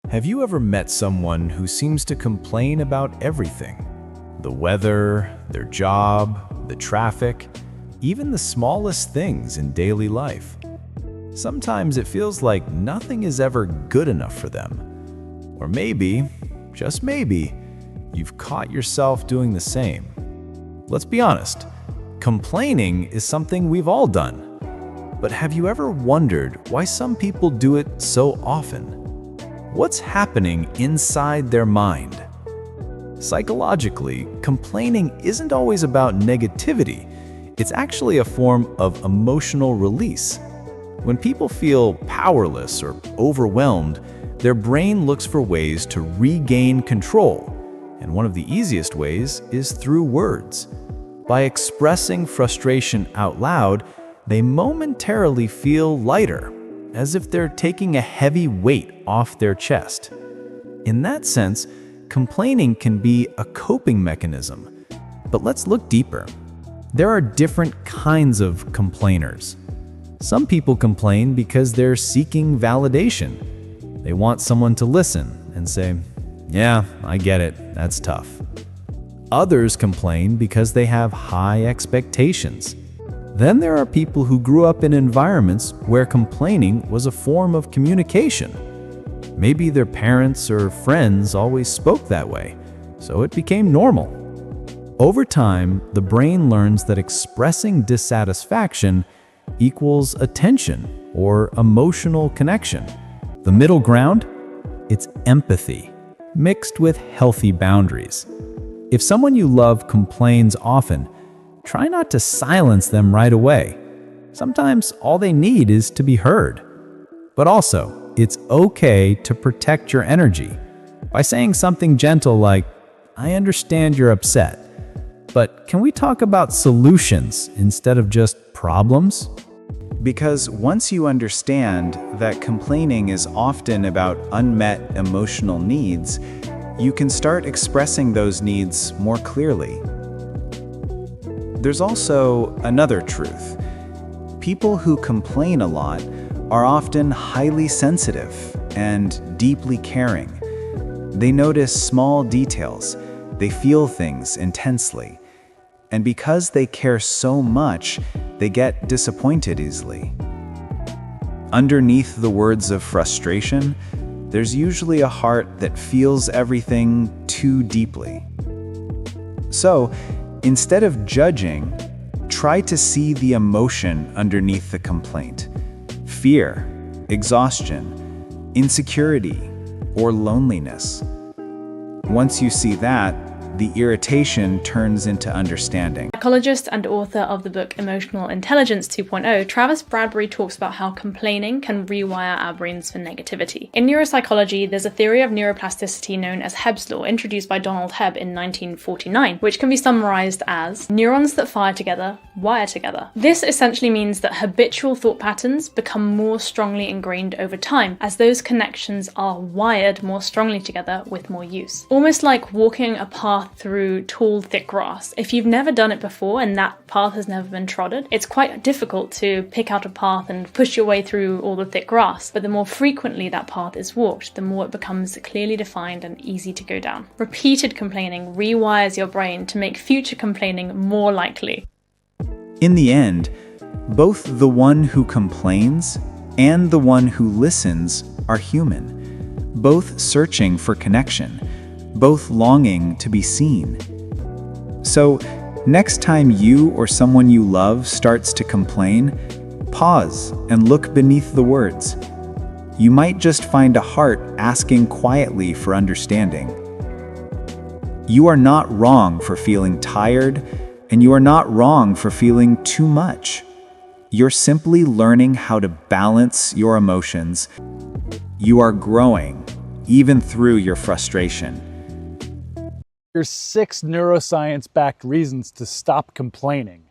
Have you ever met someone who seems to complain about everything? The weather, their job, the traffic, even the smallest things in daily life. Sometimes it feels like nothing is ever good enough for them. Or maybe, just maybe, you've caught yourself doing the same. Let's be honest, complaining is something we've all done. But have you ever wondered why some people do it so often? What's happening inside their mind? Psychologically, complaining isn't always about negativity. It's actually a form of emotional release. When people feel powerless or overwhelmed, their brain looks for ways to regain control. And one of the easiest ways is through words. By expressing frustration out loud, they momentarily feel lighter, as if they're taking a heavy weight off their chest. In that sense, complaining can be a coping mechanism. But let's look deeper. There are different kinds of complainers. Some people complain because they're seeking validation. They want someone to listen and say, "Yeah, I get it, that's tough." Others complain because they have high expectations. Then there are people who grew up in environments where complaining was a form of communication. Maybe their parents or friends always spoke that way, so it became normal. Over time, the brain learns that expressing dissatisfaction equals attention or emotional connection. The middle ground? It's empathy, mixed with healthy boundaries. If someone you love complains often, try not to silence them right away. Sometimes all they need is to be heard. But also, it's okay to protect your energy by saying something gentle like, "I understand you're upset, but can we talk about solutions instead of just problems?" Because once you understand that complaining is often about unmet emotional needs, you can start expressing those needs more clearly. There's also another truth. People who complain a lot are often highly sensitive and deeply caring. They notice small details, they feel things intensely, and because they care so much, they get disappointed easily. Underneath the words of frustration, there's usually a heart that feels everything too deeply. So, instead of judging, try to see the emotion underneath the complaint. Fear, exhaustion, insecurity, or loneliness. Once you see that, the irritation turns into understanding. Psychologist and author of the book Emotional Intelligence 2.0, Travis Bradberry talks about how complaining can rewire our brains for negativity. In neuropsychology, there's a theory of neuroplasticity known as Hebb's law, introduced by Donald Hebb in 1949, which can be summarized as neurons that fire together wire together. This essentially means that habitual thought patterns become more strongly ingrained over time, as those connections are wired more strongly together with more use. Almost like walking a path through tall, thick grass. If you've never done it before and that path has never been trodden, it's quite difficult to pick out a path and push your way through all the thick grass. But the more frequently that path is walked, the more it becomes clearly defined and easy to go down. Repeated complaining rewires your brain to make future complaining more likely. In the end, both the one who complains and the one who listens are human, both searching for connection, both longing to be seen. So, next time you or someone you love starts to complain, pause and look beneath the words. You might just find a heart asking quietly for understanding. You are not wrong for feeling tired, and you are not wrong for feeling too much. You're simply learning how to balance your emotions. You are growing, even through your frustration. Here's 6 neuroscience-backed reasons to stop complaining.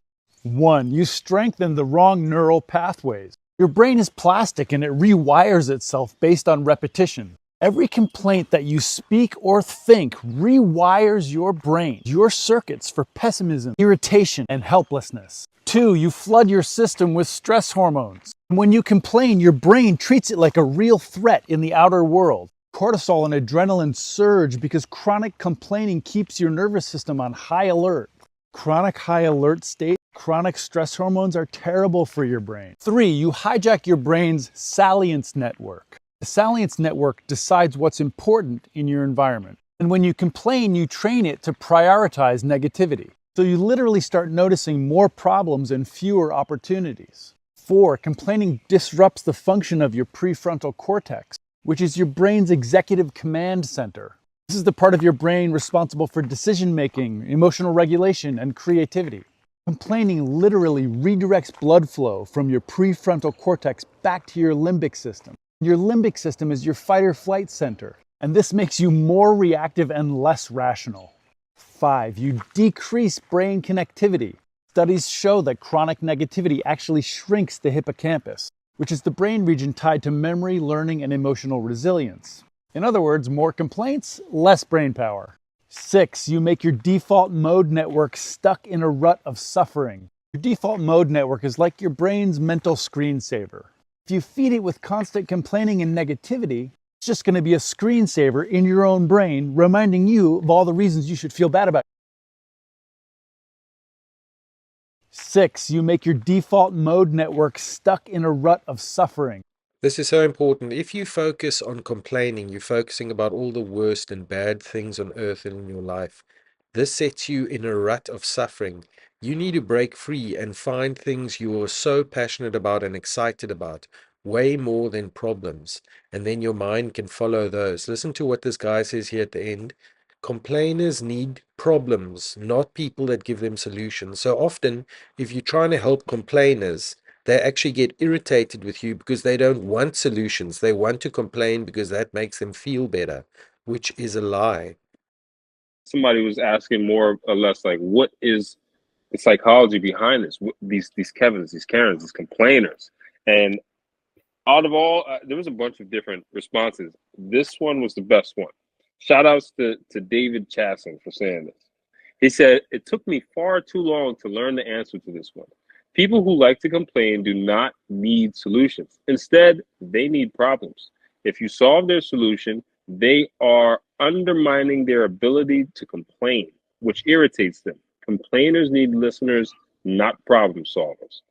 1. You strengthen the wrong neural pathways. Your brain is plastic and it rewires itself based on repetition. Every complaint that you speak or think rewires your brain, your circuits for pessimism, irritation, and helplessness. 2. You flood your system with stress hormones. When you complain, your brain treats it like a real threat in the outer world. Cortisol and adrenaline surge because chronic complaining keeps your nervous system on high alert. Chronic high alert state, chronic stress hormones are terrible for your brain. 3, you hijack your brain's salience network. The salience network decides what's important in your environment. And when you complain, you train it to prioritize negativity. So you literally start noticing more problems and fewer opportunities. 4, complaining disrupts the function of your prefrontal cortex, which is your brain's executive command center. This is the part of your brain responsible for decision-making, emotional regulation, and creativity. Complaining literally redirects blood flow from your prefrontal cortex back to your limbic system. Your limbic system is your fight-or-flight center, and this makes you more reactive and less rational. 5, you decrease brain connectivity. Studies show that chronic negativity actually shrinks the hippocampus, which is the brain region tied to memory, learning, and emotional resilience. In other words, more complaints, less brain power. 6, you make your default mode network stuck in a rut of suffering. Your default mode network is like your brain's mental screensaver. If you feed it with constant complaining and negativity, it's just going to be a screensaver in your own brain, reminding you of all the reasons you should feel bad about it. 6, you make your default mode network stuck in a rut of suffering. This is so important. If you focus on complaining, you're focusing about all the worst and bad things on earth and in your life. This sets you in a rut of suffering. You need to break free and find things you are so passionate about and excited about, way more than problems. And then your mind can follow those. Listen to what this guy says here at the end. Complainers need problems, not people that give them solutions. So often, if you're trying to help complainers, they actually get irritated with you because they don't want solutions. They want to complain because that makes them feel better, which is a lie. Somebody was asking more or less like, what is the psychology behind this? These Kevins, these Karens, these complainers. And out of all, there was a bunch of different responses. This one was the best one. Shout outs to David Chasson for saying this. He said, it took me far too long to learn the answer to this one. People who like to complain do not need solutions. Instead, they need problems. If you solve their solution, they are undermining their ability to complain, which irritates them. Complainers need listeners, not problem solvers.